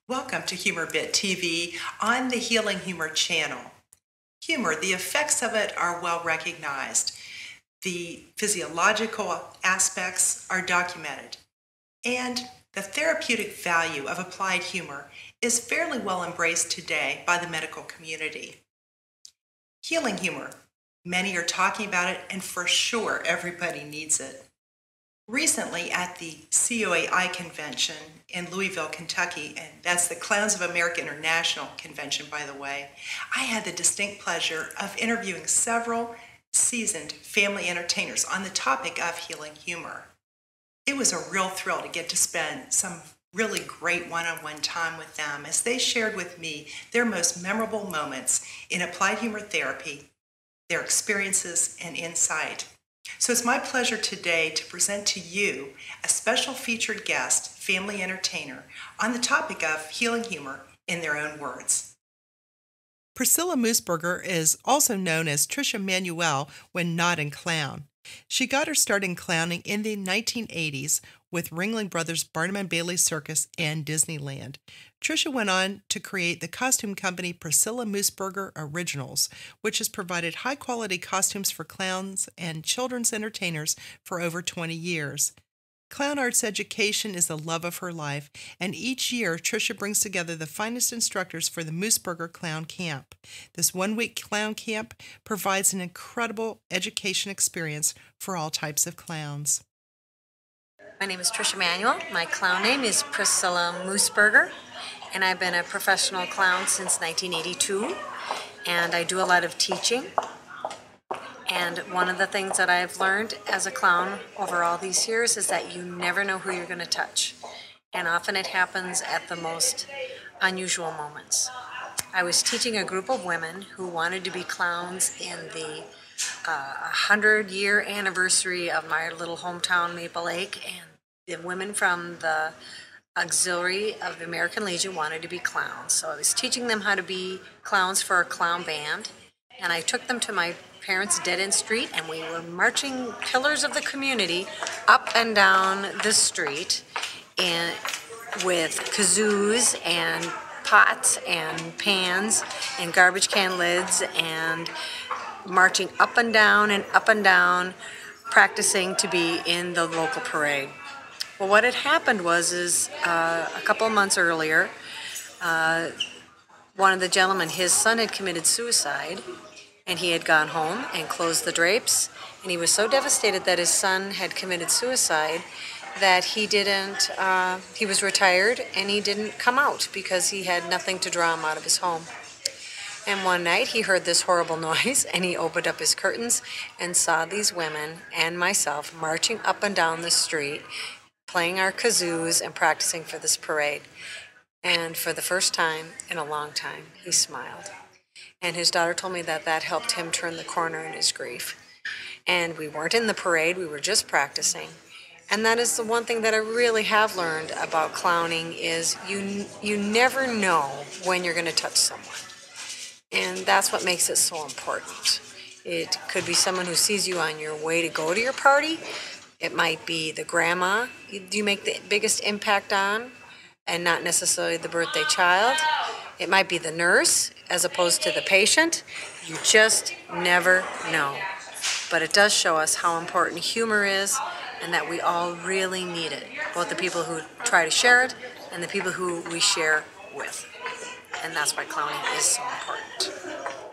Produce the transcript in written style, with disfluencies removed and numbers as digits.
Welcome to Humor Bit TV on the Healing Humor channel. Humor, the effects of it are well recognized. The physiological aspects are documented. And the therapeutic value of applied humor is fairly well embraced today by the medical community. Healing humor. Many are talking about it, and for sure everybody needs it. Recently at the COAI convention in Louisville, Kentucky, and that's the Clowns of America International convention, by the way, I had the distinct pleasure of interviewing several seasoned family entertainers on the topic of healing humor. It was a real thrill to get to spend some really great one-on-one time with them as they shared with me their most memorable moments in applied humor therapy, their experiences and insight. So it's my pleasure today to present to you a special featured guest, family entertainer, on the topic of healing humor in their own words. Pricilla Mooseburger is also known as Tricia Manuel when not in clown. She got her start in clowning in the 1980s with Ringling Brothers' Barnum and Bailey Circus and Disneyland. Tricia went on to create the costume company Pricilla Mooseburger Originals, which has provided high-quality costumes for clowns and children's entertainers for over 20 years. Clown arts education is the love of her life, and each year Tricia brings together the finest instructors for the Mooseburger Clown Camp. This one-week clown camp provides an incredible education experience for all types of clowns. My name is Tricia Manuel. My clown name is Pricilla Mooseburger, and I've been a professional clown since 1982, and I do a lot of teaching. And one of the things that I've learned as a clown over all these years is that you never know who you're going to touch. And often it happens at the most unusual moments. I was teaching a group of women who wanted to be clowns in the 100-year anniversary of my little hometown, Maple Lake, and the women from the auxiliary of the American Legion wanted to be clowns. So I was teaching them how to be clowns for a clown band, and I took them to my parents' dead-end street, and we were marching pillars of the community up and down the street with kazoos and pots and pans and garbage can lids, and marching up and down, practicing to be in the local parade. Well, what had happened was a couple of months earlier, one of the gentlemen, his son had committed suicide, and he had gone home and closed the drapes, and he was so devastated that his son had committed suicide that he was retired, and he didn't come out because he had nothing to draw him out of his home. And one night he heard this horrible noise, and he opened up his curtains and saw these women and myself marching up and down the street, playing our kazoos and practicing for this parade. And for the first time in a long time, he smiled. And his daughter told me that that helped him turn the corner in his grief. And we weren't in the parade, we were just practicing. And that is the one thing that I really have learned about clowning is you never know when you're going to touch someone. And that's what makes it so important. It could be someone who sees you on your way to go to your party. It might be the grandma you make the biggest impact on, and not necessarily the birthday child. It might be the nurse as opposed to the patient. You just never know. But it does show us how important humor is, and that we all really need it. Both the people who try to share it and the people who we share with. And that's why clowning is so important.